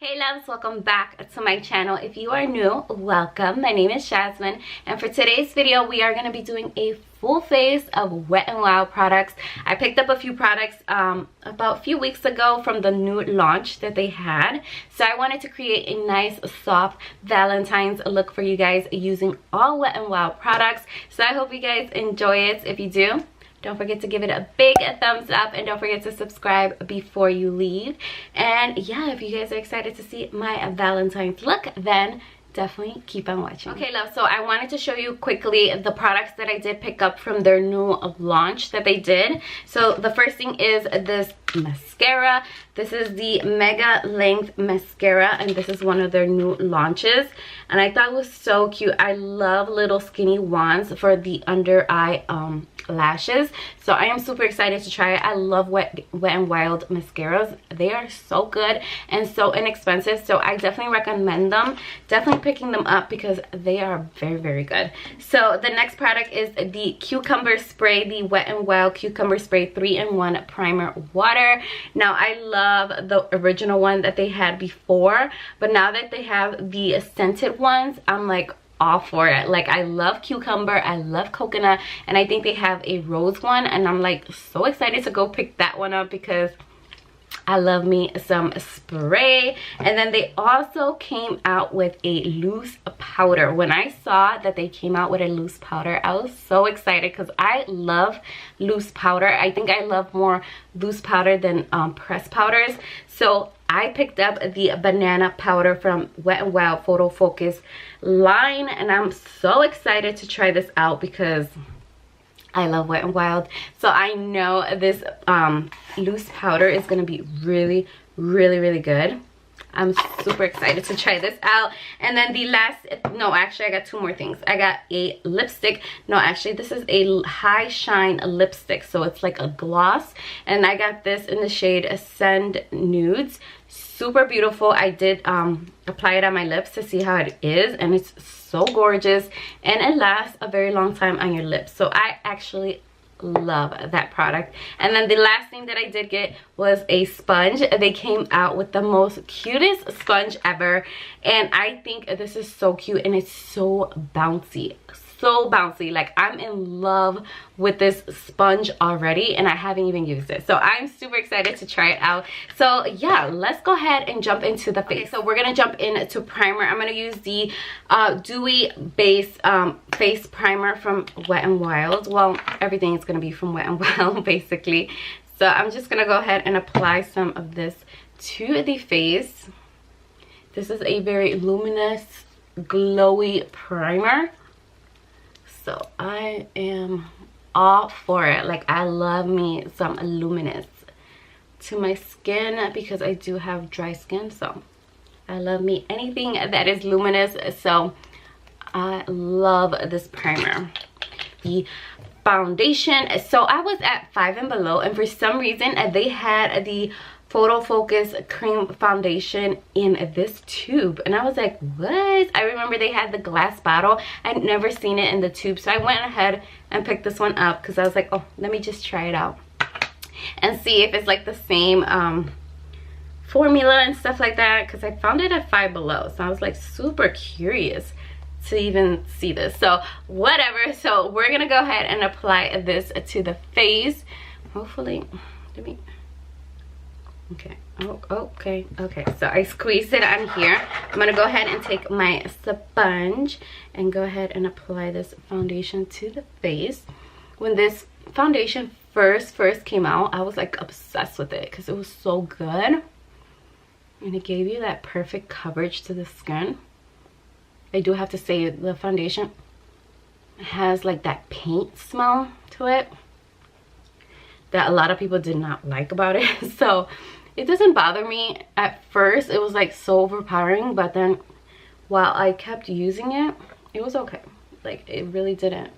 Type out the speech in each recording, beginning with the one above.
Hey loves, welcome back to my channel. If you are new, welcome. My name is Jasmine, and for today's video we are going to be doing a full face of Wet n Wild products. I picked up a few products about a few weeks ago from the new launch that they had, so I wanted to create a nice soft Valentine's look for you guys using all Wet n Wild products. So I hope you guys enjoy it. If you do, don't forget to give it a big thumbs up, and don't forget to subscribe before you leave. And yeah, if you guys are excited to see my Valentine's look, then definitely keep on watching. Okay love, so I wanted to show you quickly the products that I did pick up from their new launch that they did. So the first thing is this mascara. This is the Mega Length Mascara, and this is one of their new launches, and I thought it was so cute. I love little skinny wands for the under eye lashes, so I am super excited to try it. I love Wet n Wild mascaras. They are so good and so inexpensive, so I definitely recommend them. Definitely picking them up because they are very good. So the next product is the cucumber spray, the Wet n Wild cucumber spray 3-in-1 primer water. Now I love the original one that they had before, but now that they have the scented ones, I'm like all for it. Like, I love cucumber, I love coconut, and I think they have a rose one, and I'm like so excited to go pick that one up because I love me some spray. And then they also came out with a loose powder. When I saw that they came out with a loose powder, I was so excited because I love loose powder. I think I love more loose powder than pressed powders. So I picked up the banana powder from Wet n Wild Photo Focus line, and I'm so excited to try this out because I love Wet n Wild. So I know this loose powder is going to be really good. I'm super excited to try this out. And then the last, no, actually I got two more things. I got a lipstick. No, actually this is a high shine lipstick, so it's like a gloss, and I got this in the shade Ascend Nudes. Super beautiful. I did apply it on my lips to see how it is, and it's so gorgeous, and it lasts a very long time on your lips. So I actually love that product. And then the last thing that I did get was a sponge. They came out with the most cutest sponge ever, and I think this is so cute, and it's so bouncy. So bouncy. Like, I'm in love with this sponge already, and I haven't even used it, so I'm super excited to try it out. So yeah, let's go ahead and jump into the face. Okay, so we're gonna jump into primer. I'm gonna use the dewy base face primer from Wet n Wild. Well, everything is gonna be from Wet n Wild basically. So I'm just gonna go ahead and apply some of this to the face. This is a very luminous, glowy primer, so I am all for it. Like, I love me some luminous to my skin because I do have dry skin, so I love me anything that is luminous. So I love this primer. The foundation, so I was at 5 and below, and for some reason they had the Photo Focus cream foundation in this tube, and I was like, what? I remember they had the glass bottle. I'd never seen it in the tube, so I went ahead and picked this one up because I was like, oh, let me just try it out and see if it's like the same formula and stuff like that, because I found it at 5 below, so I was like super curious to even see this. So whatever, so we're gonna go ahead and apply this to the face. Hopefully, let me, okay, oh, okay, so I squeezed it on here. I'm gonna go ahead and take my sponge and go ahead and apply this foundation to the face. When this foundation first came out, I was like obsessed with it because it was so good, and it gave you that perfect coverage to the skin. I do have to say, the foundation has like that paint smell to it that a lot of people did not like about it. So it doesn't bother me. At first it was like so overpowering, but then while I kept using it, it was okay. Like, it really didn't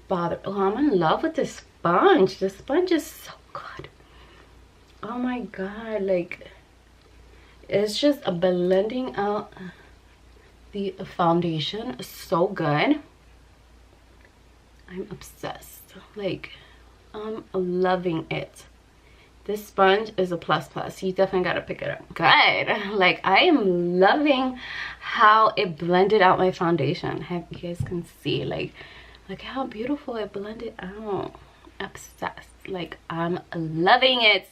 bother. Oh, I'm in love with this sponge. The sponge is so good. Oh my god, like, it's just blending out the foundation so good. I'm obsessed. Like, I'm loving it. this sponge is a plus plus. You definitely gotta pick it up. Good. Like, I am loving how it blended out my foundation. Have you guys can see, like, look how beautiful it blended out. Obsessed. Like, I'm loving it.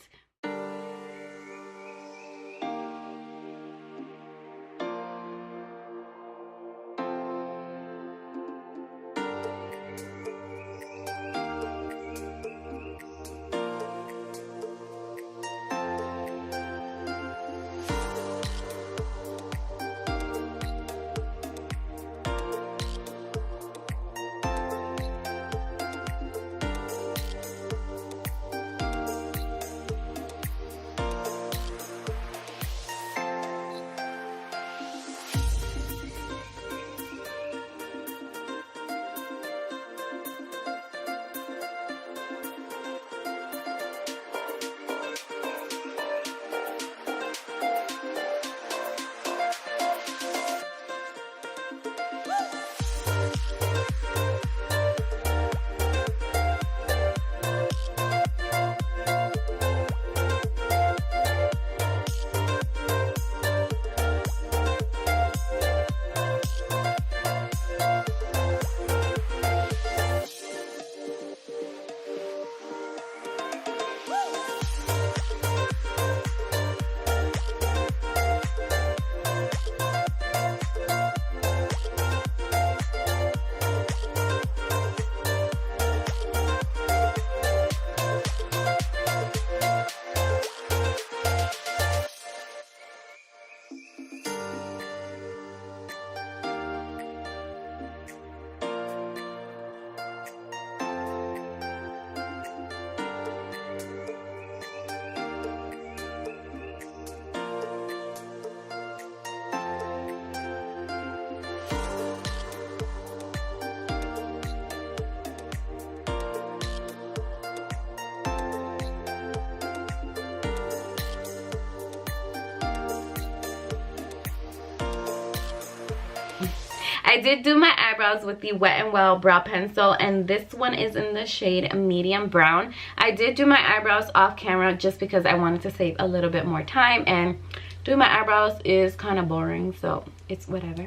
I did do my eyebrows with the Wet n Well brow pencil, and this one is in the shade medium brown. I did do my eyebrows off camera just because I wanted to save a little bit more time, and doing my eyebrows is kind of boring, so it's whatever.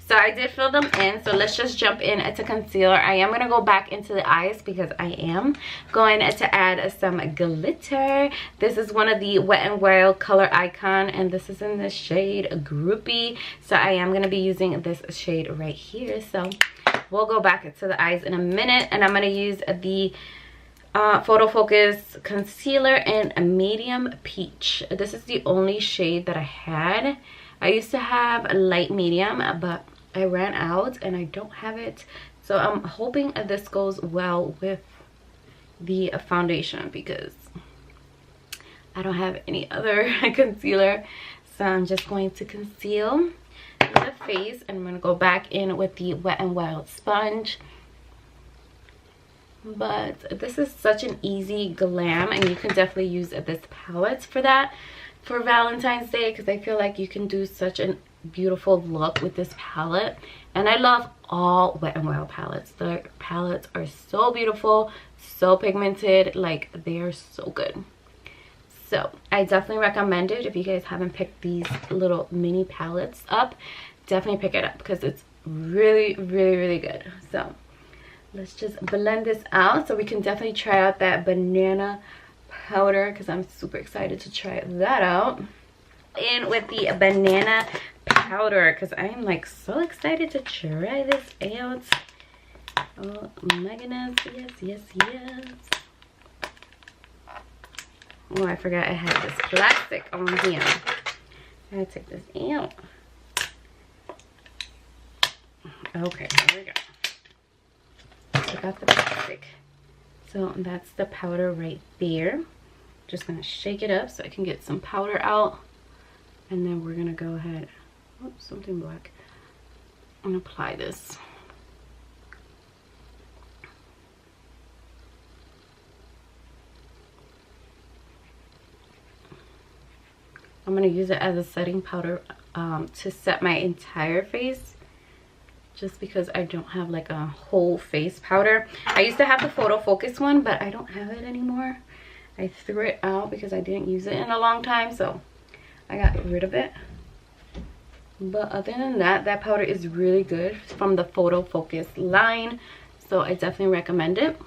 So I did fill them in, so let's just jump in to concealer. I am going to go back into the eyes because I am going to add some glitter. This is one of the Wet n Wild Color Icon, and this is in the shade Groupie. So I am going to be using this shade right here. So we'll go back to the eyes in a minute, and I'm going to use the Photo Focus concealer in a medium peach. This is the only shade that I had. I used to have a light medium, but I ran out and I don't have it, so I'm hoping this goes well with the foundation because I don't have any other concealer. So I'm just going to conceal the face, and I'm going to go back in with the Wet n Wild sponge. But this is such an easy glam, and you can definitely use this palette for that for Valentine's Day, because I feel like you can do such a beautiful look with this palette. And I love all Wet n Wild palettes. The palettes are so beautiful, so pigmented, like they are so good. So I definitely recommend it. If you guys haven't picked these little mini palettes up, definitely pick it up because it's really, really, really good. So let's just blend this out so we can definitely try out that banana powder, because I'm super excited to try that out. In with the banana powder because I am like so excited to try this out. Oh my goodness, yes, yes, yes. Oh, I forgot I had this plastic on here. I gotta take this out. Okay, there we go. I got the plastic. So that's the powder right there. Just gonna shake it up so I can get some powder out, and then we're gonna go ahead, oops, something black, and apply this. I'm gonna use it as a setting powder to set my entire face, just because I don't have like a whole face powder. I used to have the Photo Focus one, but I don't have it anymore. I threw it out because I didn't use it in a long time, so I got rid of it. But other than that, that powder is really good from the Photo Focus line, so I definitely recommend it.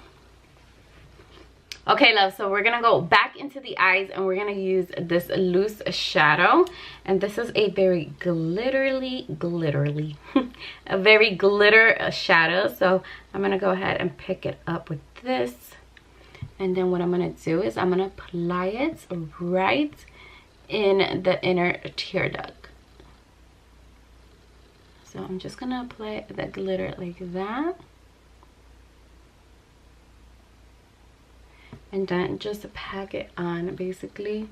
Okay, love, so we're gonna go back into the eyes and we're gonna use this loose shadow, and this is a very glittery a very glitter shadow. So I'm gonna go ahead and pick it up with this, and then what I'm gonna do is I'm gonna apply it right in the inner tear duct. So I'm just gonna apply the glitter like that. And then just pack it on, basically.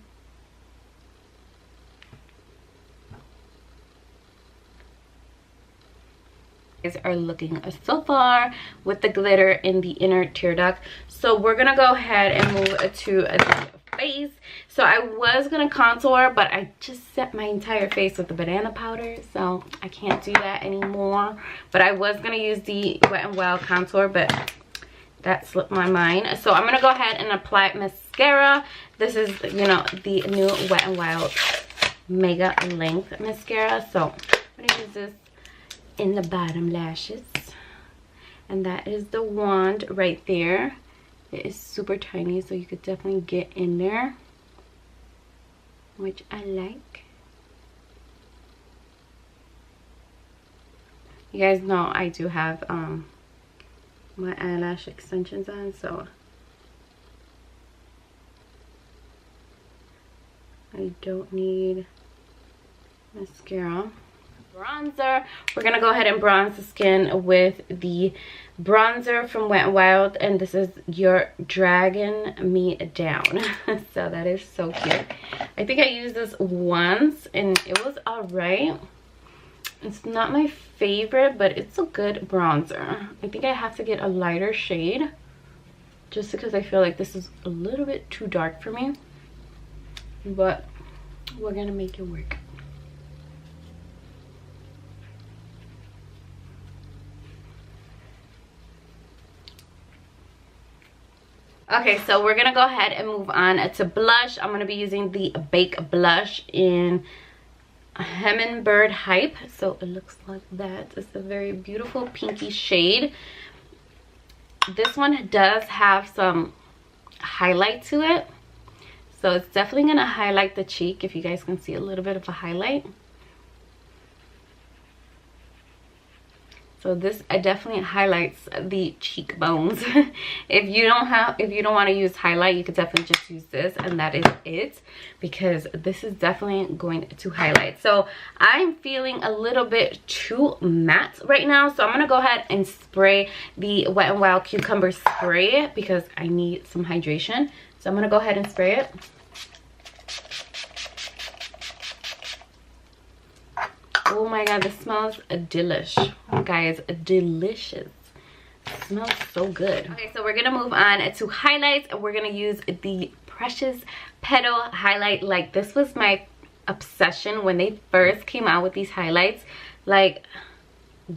Guys are looking so far with the glitter in the inner tear duct. So we're gonna go ahead and move to the face. So I was gonna contour, but I just set my entire face with the banana powder, so I can't do that anymore. But I was gonna use the Wet n Wild contour, but that slipped my mind. So I'm gonna go ahead and apply mascara. This is, you know, the new Wet n Wild Mega Length Mascara. So I'm gonna use this in the bottom lashes, and that is the wand right there. It is super tiny, so you could definitely get in there, which I like. You guys know I do have my eyelash extensions on, so I don't need mascara. Bronzer, we're gonna go ahead and bronze the skin with the bronzer from Wet n Wild, and this is Your Dragging Me Down. So that is so cute. I think I used this once and it was all right. It's not my favorite, but it's a good bronzer. I think I have to get a lighter shade just because I feel like this is a little bit too dark for me, but we're gonna make it work. Okay, so we're gonna go ahead and move on to blush. I'm gonna be using the Bake Blush in Hummingbird Hype. So it looks like that. It's a very beautiful pinky shade. This one does have some highlight to it, so it's definitely gonna highlight the cheek. If you guys can see a little bit of a highlight. So this definitely highlights the cheekbones. If you don't want to use highlight, you could definitely just use this, and that is it, because this is definitely going to highlight. So I'm feeling a little bit too matte right now, so I'm gonna go ahead and spray the Wet n Wild Cucumber Spray because I need some hydration. So I'm gonna go ahead and spray it. Oh my god, this smells delish, guys. Delicious. It smells so good. Okay, so we're gonna move on to highlights, and we're gonna use the Precious Petal highlight. Like, this was my obsession when they first came out with these highlights. Like,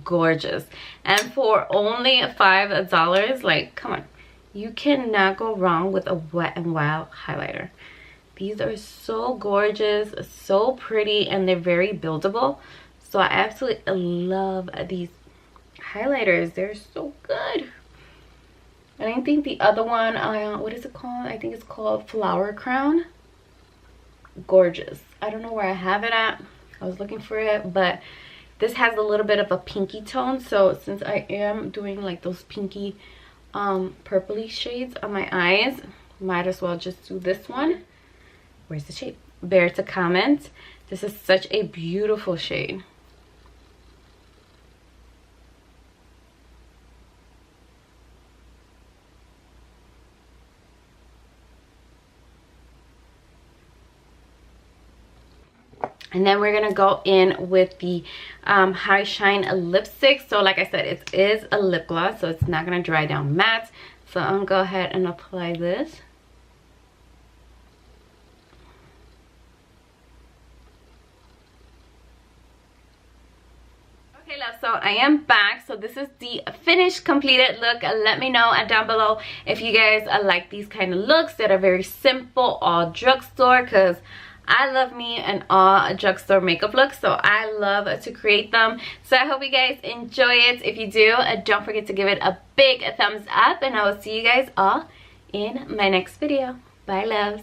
gorgeous. And for only $5, like, come on, you cannot go wrong with a Wet n Wild highlighter. These are so gorgeous, so pretty, and they're very buildable. So I absolutely love these highlighters. They're so good. And I think the other one, what is it called? I think it's called Flower Crown. Gorgeous. I don't know where I have it at. I was looking for it, but this has a little bit of a pinky tone. So since I am doing like those pinky purpley shades on my eyes, might as well just do this one. Where's the shade? Bear to comment. This is such a beautiful shade. And then we're gonna go in with the High Shine lipstick. So like I said, it is a lip gloss, so it's not gonna dry down matte. So I'm gonna go ahead and apply this. Okay, love, so I am back. So this is the finished completed look. Let me know down below if you guys like these kind of looks that are very simple, all drugstore, because I love me an all drugstore makeup look, so I love to create them. So I hope you guys enjoy it. If you do, don't forget to give it a big thumbs up, and I will see you guys all in my next video. Bye, loves.